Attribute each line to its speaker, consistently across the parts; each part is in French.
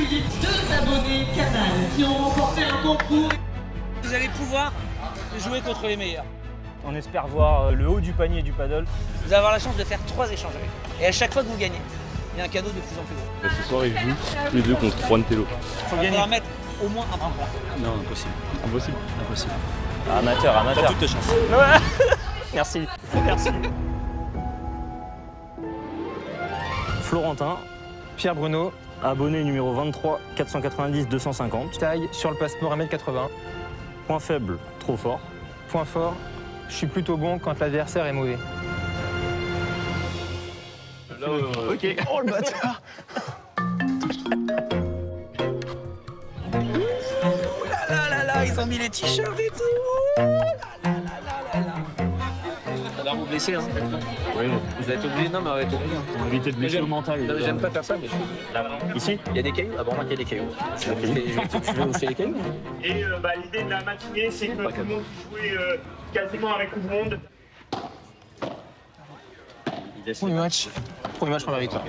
Speaker 1: accueillir 2 abonnés Canal qui ont remporté un concours.
Speaker 2: Vous allez pouvoir jouer contre les meilleurs.
Speaker 3: On espère voir le haut du panier du paddle.
Speaker 2: Vous allez avoir la chance de faire 3 échanges avec eux. Et à chaque fois que vous gagnez, il y a un cadeau de plus en plus gros.
Speaker 4: Ce soir, ils jouent tous les deux contre Juan Tello.
Speaker 2: Il va falloir mettre au moins un point.
Speaker 4: Non, impossible. Impossible.
Speaker 3: Impossible. Amateur, amateur.
Speaker 2: T'as toutes tes chances.
Speaker 3: Ouais. Merci. Merci. Florentin,
Speaker 5: Pierre Bruno,
Speaker 3: abonné numéro 23 490 250.
Speaker 5: taille sur le passeport 1m80.
Speaker 3: Point faible, trop fort.
Speaker 5: Point fort, je suis plutôt bon quand l'adversaire est mauvais.
Speaker 3: Ok.
Speaker 5: Oh le bâtard.
Speaker 2: Là, ils ont mis les t-shirts et tout. Ça va vous blesser, hein.
Speaker 4: Oui.
Speaker 2: Vous êtes obligé, non mais arrêtez.
Speaker 3: Pour éviter de blessure mentale.
Speaker 2: J'aime pas faire ça, mais
Speaker 3: Ici,
Speaker 2: il y a des cailloux. Ah bon, il y a des cailloux. Je vais vous faire les cailloux.
Speaker 6: Et l'idée de la matinée, c'est que tout le monde puisse jouer quasiment avec tout le monde.
Speaker 5: Premier match, première victoire.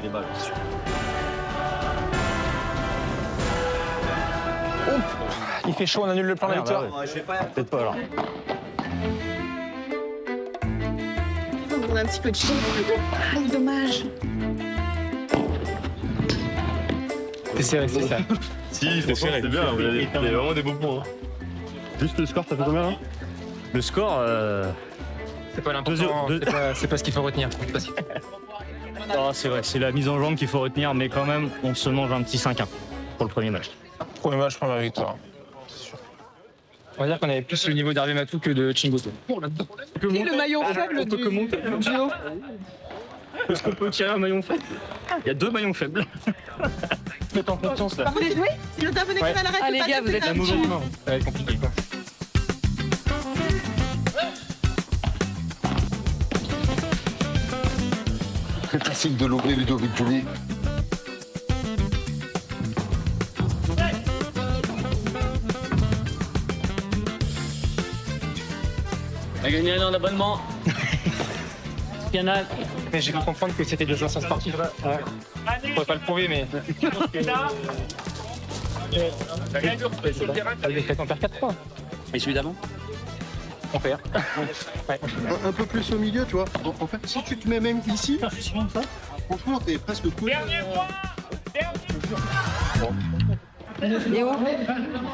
Speaker 5: Oh, il fait chaud, on annule le plan de la victoire.
Speaker 3: peut-être pas alors.
Speaker 7: On a un petit peu de chaud. Ah, dommage.
Speaker 5: C'est serré, c'est ça.
Speaker 4: Si, c'est serré. C'est bien, vous avez vraiment des beaux points. Hein. Juste le score, ça fait combien là?
Speaker 3: Le score,
Speaker 5: C'est pas l'important, c'est pas ce qu'il faut retenir.
Speaker 3: c'est vrai, c'est la mise en jambe qu'il faut retenir, mais quand même, on se mange un petit 5-1 pour le premier match.
Speaker 5: Premier match, première victoire. On va dire qu'on avait plus le niveau d'Hervé Matou que de Chingoto.
Speaker 7: Qui est le maillon faible du duo?
Speaker 3: Est-ce qu'on peut tirer un maillon faible? Il y a 2 maillons faibles.
Speaker 5: Faites en confiance là.
Speaker 7: Vous voulez jouer? Si notre abonné Canal arrête
Speaker 8: les gars, vous êtes
Speaker 5: La mauvaise main. Ça va être compliqué quoi.
Speaker 9: Très facile de lober Ludovic Joly.
Speaker 2: On a gagné un an d'abonnement. Canal.
Speaker 5: Mais j'ai cru comprendre que c'était de joueurs sans sportif. Ouais. Je pourrais pas le prouver, mais. On perd 4 points.
Speaker 2: Et celui d'avant?
Speaker 5: On perd. Ouais.
Speaker 9: Un peu plus au milieu, tu vois. En fait, si tu te mets même ici, franchement, t'es presque cool.
Speaker 6: Dernier point.
Speaker 7: Léo,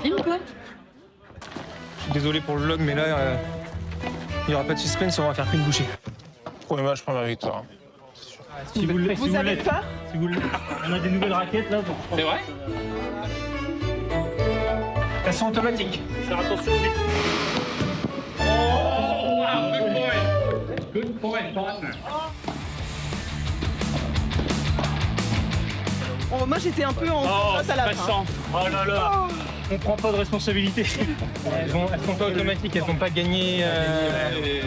Speaker 7: filme quoi?
Speaker 5: Je suis désolé pour le log, mais là, il n'y aura pas de suspense, on va faire qu'une bouchée. Premier match, première victoire.
Speaker 3: Si vous le
Speaker 7: Vous avez peur?
Speaker 3: si vous le on a des nouvelles raquettes là.
Speaker 5: C'est vrai? Elles sont automatiques.
Speaker 6: Faire attention vite. Good point, partner.
Speaker 7: Oh, moi j'étais un peu en face à la fin.
Speaker 3: Oh là là. On prend pas de responsabilité.
Speaker 5: Elles sont pas automatiques, elles n'ont pas gagné.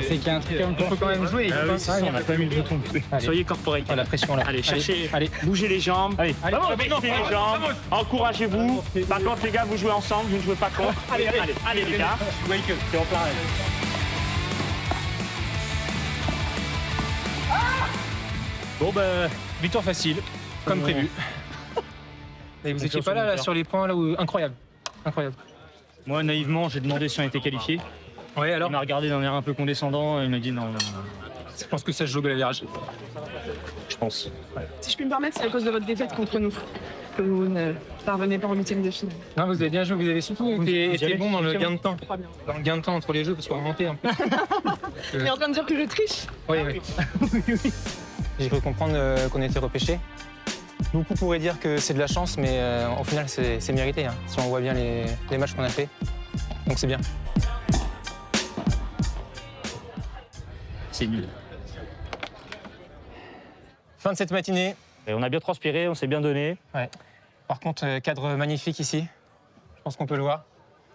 Speaker 5: C'est qu'il y a un truc, on peut quand même jouer.
Speaker 3: On n'a pas mis le bouton. Soyez corporate.
Speaker 5: La pression là.
Speaker 3: Allez, cherchez.
Speaker 5: Allez.
Speaker 3: Bougez les jambes. Allez. Baissez les jambes. Encouragez-vous. Par contre, les gars, vous jouez ensemble, vous ne jouez pas contre. Allez, les gars. C'est en plein.
Speaker 5: Bon bah, victoire facile, comme prévu. Et vous étiez pas là sur les points là où incroyable. Incroyable.
Speaker 3: Moi, naïvement, j'ai demandé si on était qualifié.
Speaker 5: Ouais, alors
Speaker 3: Il m'a regardé d'un air un peu condescendant et il m'a dit non.
Speaker 5: je pense que ça se joue à la virage.
Speaker 3: Je pense.
Speaker 7: Si je puis me permettre, c'est à cause de votre défaite contre nous que vous ne parvenez pas en 8e de finale.
Speaker 5: Non, vous avez bien joué, vous avez surtout été bon dans le gain de temps.
Speaker 7: Très bien.
Speaker 5: Dans le gain de temps entre les jeux, parce qu'on remontait un peu.
Speaker 7: Il est en train de dire que je triche.
Speaker 5: Oui. J'ai cru comprendre qu'on était repêchés. Beaucoup pourraient dire que c'est de la chance, mais au final, c'est mérité, hein, si on voit bien les matchs qu'on a fait. Donc c'est bien.
Speaker 3: C'est nul.
Speaker 5: Fin de cette matinée.
Speaker 3: Et on a bien transpiré, on s'est bien donné.
Speaker 5: Ouais. Par contre, cadre magnifique ici. Je pense qu'on peut le voir.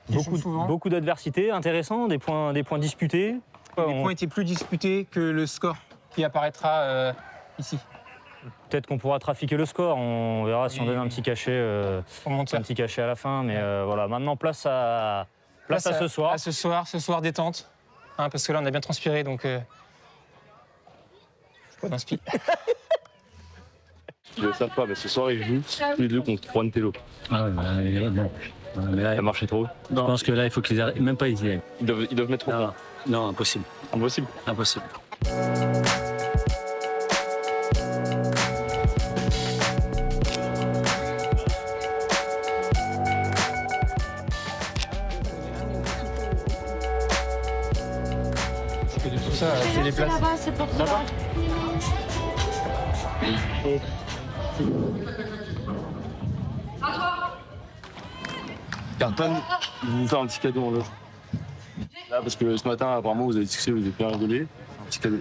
Speaker 3: Beaucoup d'adversité, intéressant, des points disputés.
Speaker 5: Les points étaient plus disputés que le score qui apparaîtra ici.
Speaker 3: Peut-être qu'on pourra trafiquer le score, on verra si on donne un petit cachet, un petit cachet à la fin. Mais voilà, maintenant place à ce soir.
Speaker 5: À ce soir détente. Hein, parce que là, on a bien transpiré, donc... Je suis pas d'inspi.
Speaker 4: Ils ne le savent pas, mais ce soir, ils jouent tous les deux contre Juan Tello.
Speaker 8: Ah ouais, non. Mais là,
Speaker 4: Ça marchait trop.
Speaker 8: je pense que là, il faut qu'ils arrêtent. Même pas ils y aillent.
Speaker 4: Ils doivent mettre trop.
Speaker 8: Non, non, impossible.
Speaker 4: Impossible.
Speaker 8: Impossible.
Speaker 5: Tout ça, c'est les places.
Speaker 10: Là-bas, c'est pour ça.
Speaker 4: Carton, ils vont vous faire un petit cadeau en loge. Là, parce que ce matin, apparemment, vous avez discuté, vous avez bien rigolé. Un petit cadeau.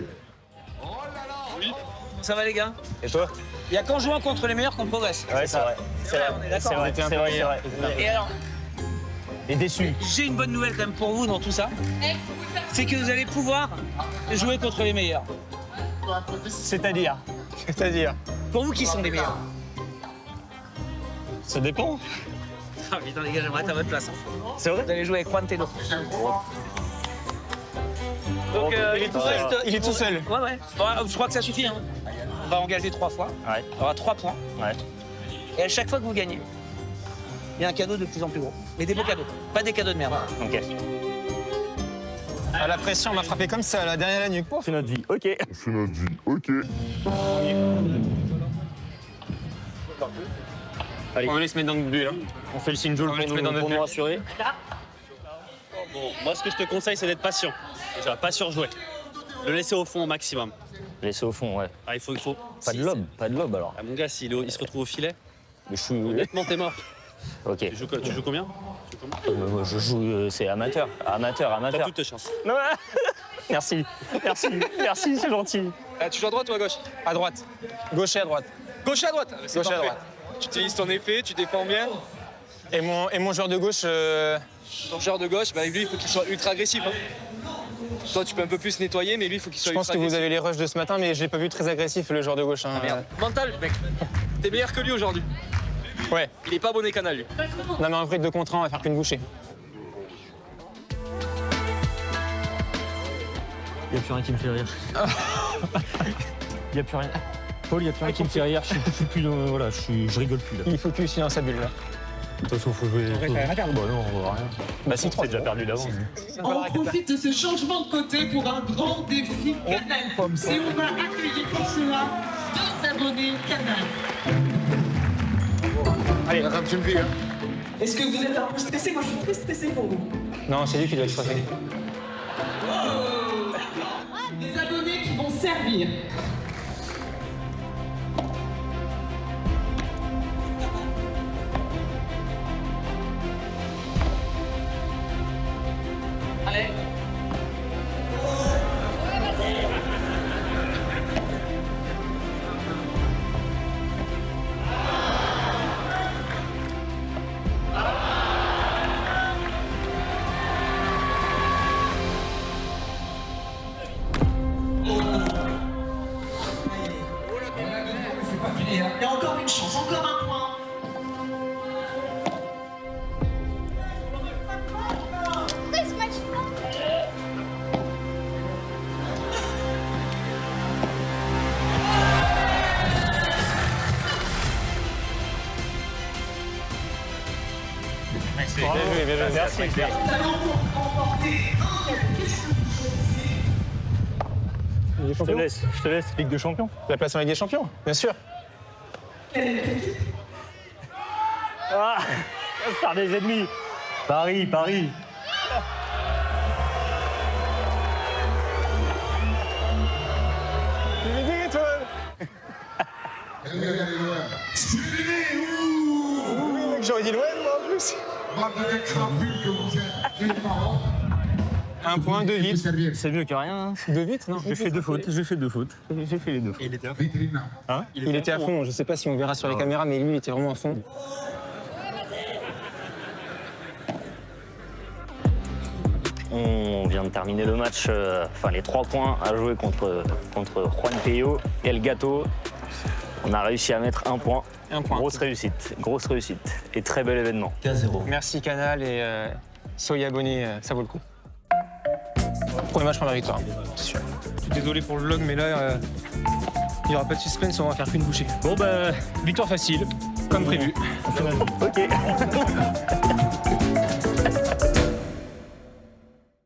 Speaker 2: Ça va les gars?
Speaker 3: Et toi?
Speaker 2: Il y a qu'en jouant contre les meilleurs qu'on progresse.
Speaker 3: Ouais, c'est vrai.
Speaker 2: C'est vrai, on est d'accord.
Speaker 3: C'est vrai.
Speaker 2: Et alors,
Speaker 3: Et déçu.
Speaker 2: j'ai une bonne nouvelle quand même pour vous dans tout ça. C'est que vous allez pouvoir jouer contre les meilleurs.
Speaker 3: C'est-à-dire?
Speaker 5: C'est-à-dire.
Speaker 2: Pour vous, qui sont les meilleurs?
Speaker 3: Ça dépend.
Speaker 2: Ah putain les gars, j'aimerais être à votre place. Hein.
Speaker 3: C'est vrai?
Speaker 2: Vous allez jouer avec Juan Tello. Donc
Speaker 5: Il est tout seul.
Speaker 2: Ouais, ouais. Bon, je crois que ça suffit. Hein. On va engager 3 fois.
Speaker 3: Ouais.
Speaker 2: Il y aura 3 points.
Speaker 3: Ouais.
Speaker 2: Et à chaque fois que vous gagnez, il y a un cadeau de plus en plus gros. Mais des beaux cadeaux, pas des cadeaux de merde.
Speaker 3: Ok.
Speaker 5: Ah, la pression m'a frappé comme ça, là, derrière la nuque.
Speaker 3: C'est notre vie. Ok. Allez.
Speaker 5: On va aller se mettre dans le but, là.
Speaker 3: On fait le signe jaune pour nous rassurer.
Speaker 11: Bon, moi, ce que je te conseille, c'est d'être patient. Déjà, pas surjouer. Le laisser au fond au maximum.
Speaker 3: Laisser au fond, ouais.
Speaker 11: Ah, il faut.
Speaker 3: Pas de lobe alors.
Speaker 11: Ah, mon gars, il se retrouve au filet,
Speaker 3: Mais je suis.
Speaker 11: honnêtement, t'es mort.
Speaker 3: Ok.
Speaker 11: Tu joues combien?
Speaker 3: Moi, je joue, c'est amateur. Amateur.
Speaker 11: T'as toutes tes chances.
Speaker 3: Non, merci, c'est gentil.
Speaker 12: Tu joues à droite ou à gauche?
Speaker 5: À droite. Gauche et à droite.
Speaker 12: Gauche et à droite. C'est
Speaker 5: Gauche et à
Speaker 12: parfait.
Speaker 5: droite.
Speaker 12: Tu utilises ton effet, tu défends bien.
Speaker 5: Et mon joueur de gauche,
Speaker 12: Ton joueur de gauche, bah, lui, il faut qu'il soit ultra agressif. Hein. Toi, tu peux un peu plus nettoyer, mais lui, il faut qu'il soit
Speaker 5: je pense
Speaker 12: ultra
Speaker 5: que vous
Speaker 12: agressif.
Speaker 5: avez les rushs de ce matin, mais j'ai pas vu très agressif le joueur de gauche. Hein.
Speaker 12: Mental, mec. T'es meilleur que lui aujourd'hui.
Speaker 5: Ouais.
Speaker 12: Il est pas abonné canal, lui.
Speaker 5: Non, mais en vrai, 2 contre 1, on va faire qu'une bouchée.
Speaker 3: Il n'y a plus rien qui me fait rire. Il n'y a plus rien. Paul, il n'y a plus rien qui me fait rire. Je suis plus dans. Voilà, je rigole plus là.
Speaker 5: Il faut qu'il dans sa bulle, là.
Speaker 3: De toute façon, faut jouer. Bah non, on voit rien. Bah si, c'est déjà perdu d'avance.
Speaker 1: On profite de ce changement de côté pour un grand défi Canal+. Et on va accueillir pour cela 2 abonnés Canal.
Speaker 9: Allez, ça me suffit, hein.
Speaker 1: Est-ce que vous êtes un peu stressé? Moi, je suis très stressé pour vous.
Speaker 5: Non, c'est lui qui doit être stressé.
Speaker 1: Des abonnés qui vont servir.
Speaker 2: Allez.
Speaker 1: Il y a encore une chance, encore un point.
Speaker 3: Bien joué, merci.
Speaker 1: Nous allons remporter un question.
Speaker 3: Je te laisse, Ligue des Champions.
Speaker 5: La place en Ligue des Champions, bien sûr.
Speaker 3: Ah, par des ennemis. Paris.
Speaker 5: J'aurais dit l'OM, moi, en plus. Un point, 2 vitres.
Speaker 3: C'est mieux que rien.
Speaker 5: 2 vitres, non?
Speaker 3: J'ai fait 2 fautes. J'ai fait les 2 fautes.
Speaker 5: Il était à fond. Je sais pas si on verra sur les caméras, mais lui, il était vraiment à fond.
Speaker 3: On vient de terminer le match, enfin les 3 points à jouer contre Juan Tello et El Gato. On a réussi à mettre 1 point. Grosse réussite. Et très bel événement.
Speaker 5: 15-0. Merci Canal et soyez abonnés, ça vaut le coup. Premier match, première victoire. C'est sûr. Désolé pour le vlog, mais là, Il n'y aura pas de suspense, on va faire qu'une bouchée.
Speaker 8: Bon, bah, victoire facile, comme prévu.
Speaker 3: Ok.